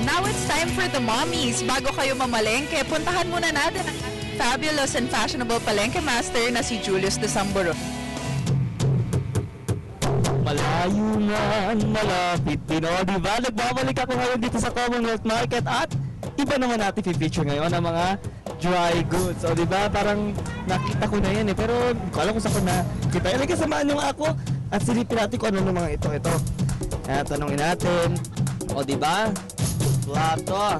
Now it's time for the mommies. Bago kayo mamalengke, puntahan muna natin ang fabulous and fashionable palengke master na si Julius de Samboro. Malayo man, malapit din, o diba? Nagbabalik ako ngayon dito sa Commonwealth Market at iba naman natin i-feature ngayon ang mga dry goods. O diba? Parang nakita ko na yan eh, pero hindi ko alam kung saan ko nakita. Ilagay kasamaan yung ako at silipin natin kung ano ng mga ito. Kaya tanongin natin, o diba? Plato.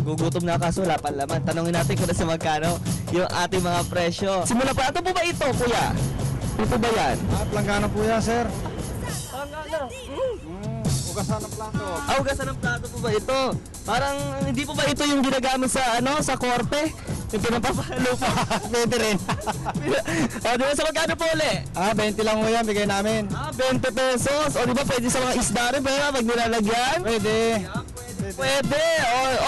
Gugutom na kaso, wala pa laman. Tanongin natin kung nasa magkano yung ating mga presyo. Simula pa, ano po ba ito, kuya? Ito ba yan? Planggana po yan, sir. Planggana? Ugasan ng plato. Ugasan ng plato po ba ito? Parang hindi po ba ito yung ginagamit sa sa korte? Yung pinapapalo pa. Pwede rin. Di ba sa magkano po uli? 20 lang po yan, bigay namin. 20 pesos. O di ba pwede sa mga isda rin ba pag nilalagyan? Pwede. Pwede.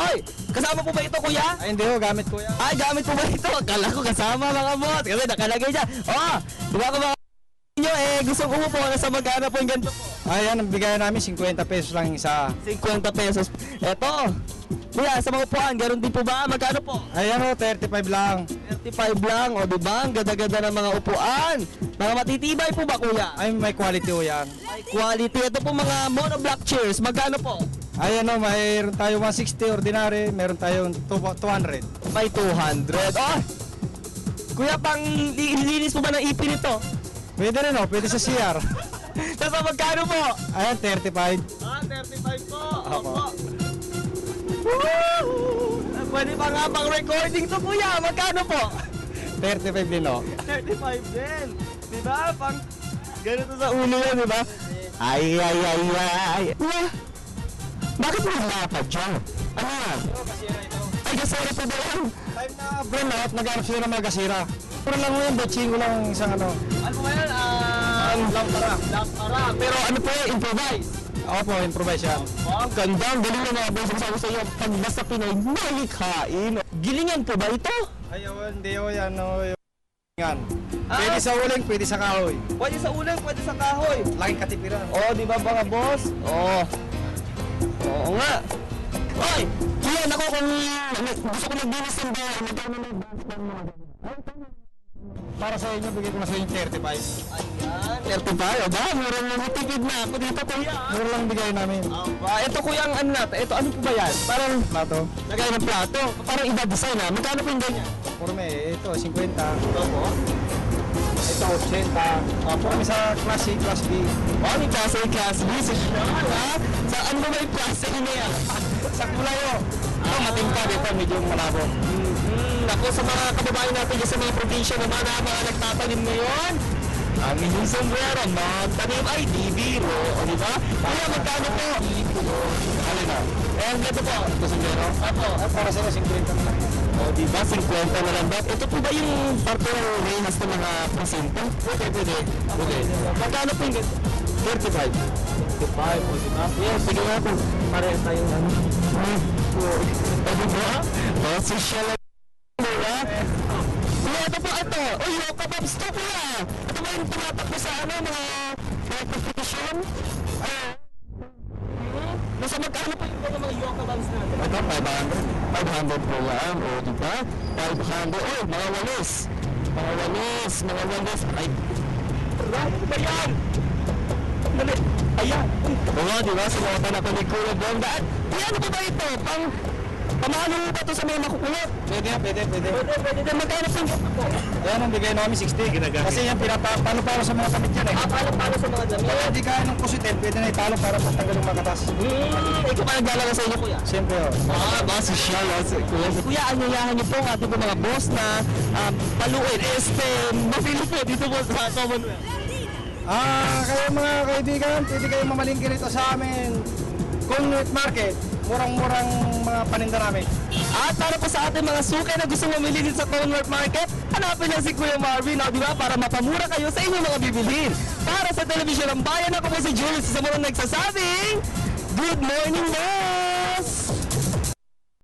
Oy, kasama po ba ito, kuya? Ay, hindi ho, gamit ko yan. Ay, gamit po ba ito? Akala ko kasama mga boss. Kasi nakalagay dyan. Di ba kung mga nyo gusto ko po sa magkano po yung ganito po? Ayan, ang bigay namin 50 pesos lang isa. 50 pesos. Eto. Kuya, sa mga upuan, ganoon din po ba? Magkano po? Ayan ho, 35 lang. 35 lang. O diba? Ang ganda-ganda ng mga upuan. Mga matitibay po ba, kuya? Ay, may quality ho yan. Ay, quality. Ito po mga monoblock chairs. Magkano po? Ayan ho, mayroon tayo 160 ordinary, meron tayong 200. May 200. Oh! Kuya, pang ilinis po ba ng ipin ito? Pwede rin ho, pwede sa CR. Tapos magkano po? Ayan, 35. 35 po. Opo. Woo! Pwede pa nga pang recording to, kuya. Magkano po? 35 din ho. 35 din. Diba? Pang ganito sa ulo yan, diba? Ay. Kuya, bakit mo nalapad dyan? Ano yan? Ay, gasera pa ba yan? Time na burn out, nag-arap sila ng mga gasira. Pero lang ho yan, batching ko lang isang ano. Ano ba yan? Lampara. Pero ano po yan? Improvise. Ako po, improvise yan. Ang ganda. Ang galing na mga boss. Sabi sa iyo, pag basta Pinoy, malikhain. Gilingan po ba ito? Ay, hindi ho yan. Yan. Pwede sa uling, pwede sa kahoy. Pwede sa ulang, pwede sa kahoy. Laking katipiran. Di ba mga boss? Oo nga. Oy! Kuya, naku, kung gusto ko mag-dinis ng bahay, magkano na advance ng mga Para sa inyo, bigay ko na sa inyo 35. Ayan, 35. Aba, murang matipid na ako dito, kuya. Mura lang bigay namin. Ito kuya, ang ano natin. Ito, ano po ba yan? Parang Plato. lagay ng plato. Parang iba design ha. Magkano po yung ganyan? Porme, ito, 50. Ito po. Ito, 80. Porme sa Class A, Class B. May klase yung klase B. Sa ha? Sa ano ba yung klase na yan? Sa kulay ho. Ito, matingkad. Ito, medyo malabo. Ako sa mga kababayan natin dyan sa mga probinsya naman na mga nagtatanim ngayon, ang inyong sombrero, magtanim ay di biro, o diba? Kaya magkano po? Ano na? Ito po, ito sombrero? Apo. Para sa 50 na lang. O diba, 50 na lang ba? Ito po ba yung parte ng rehas ng mga presinto? Pwede. Magkano po yung 35? 35, o diba? Yes, sige nga po. Parehas tayong ano. O diba? Social diba? Kuya, ito po ito. Uy, yung kababs to kuya. Ito ba yung tumatakbo sa mga competition? Nasa magkano po yung mga yoga bands natin? Ito, 500. 500 po yan. O, diba? 500. Uy, mga walis. Mga walis. Ay, ano ba yan? Dali. Ayan. Oo, diba? Sinuotan ako ni Kuya Bonda. At, ano ba ba ito? Pamalo mo ba ito sa mga makukulot? Pwede. Pwede. Magkano sa inyo po? Yan ang bigay namin 60. Kasi yan pinapalo-palo sa mga damit yan eh. Palo sa mga damit. Kaya di kaya ng kusitin, pwede na ipalo para patanggal yung makatas. Ikaw pa naglalaro sa inyo, kuya? Siyempre ho. Social. Kuya, anyayahan niyo po ang ating mga boss na paluin. Mapili po dito po sa Commonwealth. Kayo mga kaibigan, pwede kayo mamalingki rito sa amin. Commonwealth Market, murang-murang mga paninda namin. At para po sa ating mga sukay na gusto mamili dito sa Commonwealth Market, hanapin niyo si Kuya Marvin, di ba? Para mapamura kayo sa inyong mga bibilhin. Para sa Telebisyon ng Bayan, ako po si Julius sa mga nagsasabing, Good morning, boss!